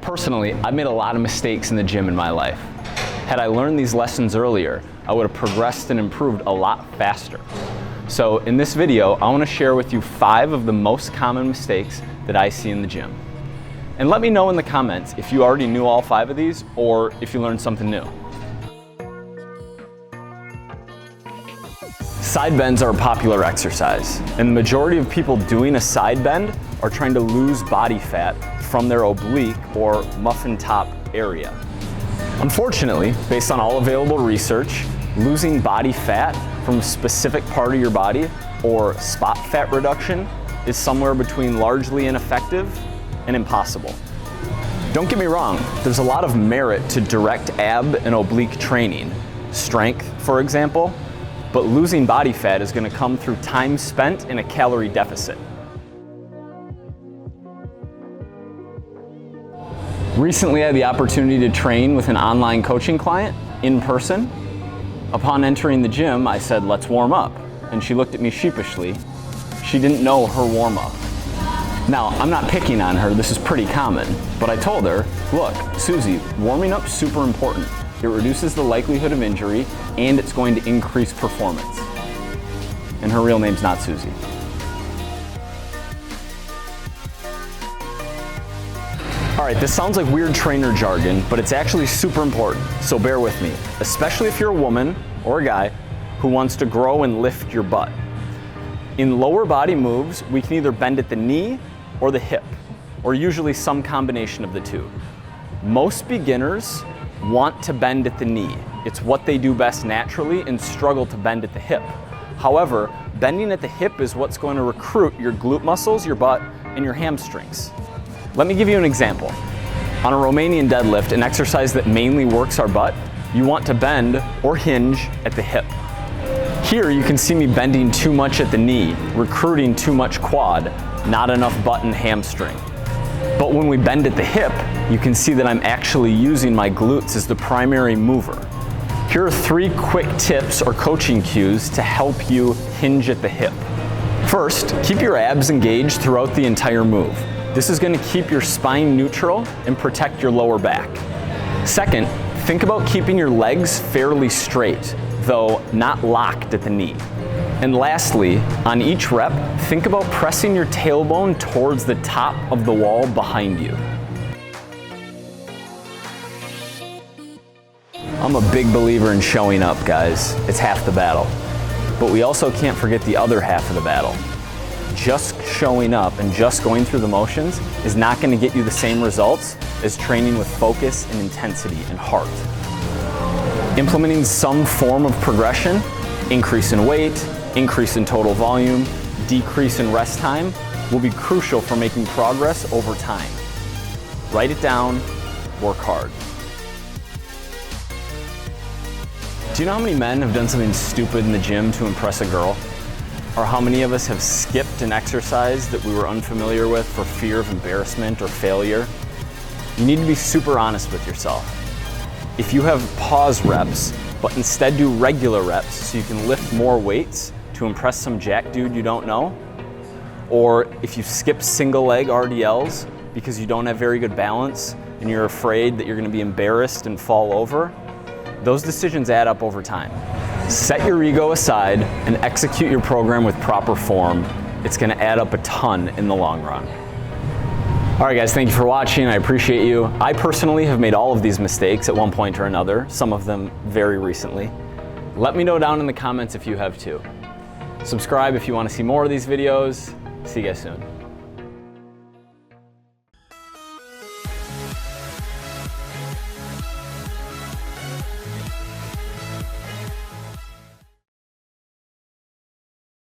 Personally, I've made a lot of mistakes in the gym in my life. Had I learned these lessons earlier, I would have progressed and improved a lot faster. So in this video, I want to share with you 5 of the most common mistakes that I see in the gym. And let me know in the comments if you already knew all 5 of these or if you learned something new. Side bends are a popular exercise, and the majority of people doing a side bend are trying to lose body fat from their oblique or muffin top area. Unfortunately, based on all available research, losing body fat from a specific part of your body or spot fat reduction is somewhere between largely ineffective and impossible. Don't get me wrong, there's a lot of merit to direct ab and oblique training, strength for example, but losing body fat is going to come through time spent in a calorie deficit. Recently, I had the opportunity to train with an online coaching client in person. Upon entering the gym, I said, "Let's warm up." And she looked at me sheepishly. She didn't know her warm up. Now, I'm not picking on her, this is pretty common, but I told her, "Look, Susie, warming up's super important. It reduces the likelihood of injury and it's going to increase performance." And her real name's not Susie. All right, this sounds like weird trainer jargon, but it's actually super important, so bear with me, especially if you're a woman or a guy who wants to grow and lift your butt. In lower body moves, we can either bend at the knee or the hip, or usually some combination of the two. Most beginners want to bend at the knee. It's what they do best naturally and struggle to bend at the hip. However, bending at the hip is what's going to recruit your glute muscles, your butt, and your hamstrings. Let me give you an example. On a Romanian deadlift, an exercise that mainly works our butt, you want to bend or hinge at the hip. Here you can see me bending too much at the knee, recruiting too much quad, not enough butt and hamstring. But when we bend at the hip, you can see that I'm actually using my glutes as the primary mover. Here are 3 quick tips or coaching cues to help you hinge at the hip. First, keep your abs engaged throughout the entire move. This is going to keep your spine neutral and protect your lower back. Second, think about keeping your legs fairly straight, though not locked at the knee. And lastly, on each rep, think about pressing your tailbone towards the top of the wall behind you. I'm a big believer in showing up, guys. It's half the battle. But we also can't forget the other half of the battle. Just showing up and just going through the motions is not going to get you the same results as training with focus and intensity and heart. Implementing some form of progression, increase in weight, increase in total volume, decrease in rest time, will be crucial for making progress over time. Write it down, work hard. Do you know how many men have done something stupid in the gym to impress a girl? Or how many of us have skipped an exercise that we were unfamiliar with for fear of embarrassment or failure? You need to be super honest with yourself. If you have pause reps, but instead do regular reps so you can lift more weights to impress some jack dude you don't know, or if you skip single leg RDLs because you don't have very good balance and you're afraid that you're going to be embarrassed and fall over, those decisions add up over time. Set your ego aside and execute your program with proper form. It's going to add up a ton in the long run. All right, guys, thank you for watching. I appreciate you. I personally have made all of these mistakes at one point or another, some of them very recently. Let me know down in the comments if you have too. Subscribe if you want to see more of these videos. See you guys soon.